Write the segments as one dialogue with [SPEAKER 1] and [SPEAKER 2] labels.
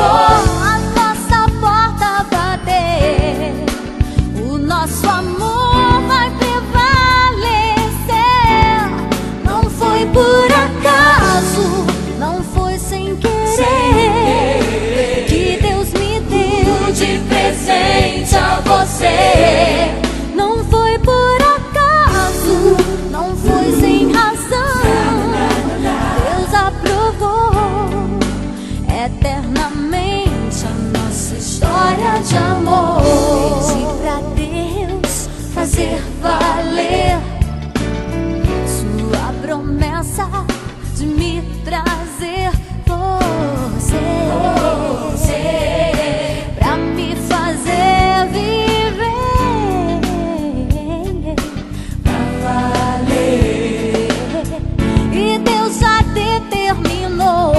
[SPEAKER 1] a nossa porta bater, o nosso amor vai prevalecer. Não foi por acaso, não foi sem querer, que Deus me deu de presente a você. Não foi por acaso, não foi sem razão, Deus aprovou eternamente a nossa história de amor. Deixe pra Deus fazer valer sua promessa de me trazer você, pra me fazer viver pra valer. E Deus já determinou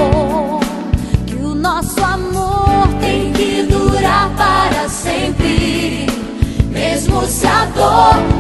[SPEAKER 1] que o nosso amor tem que durar para sempre, mesmo se a dor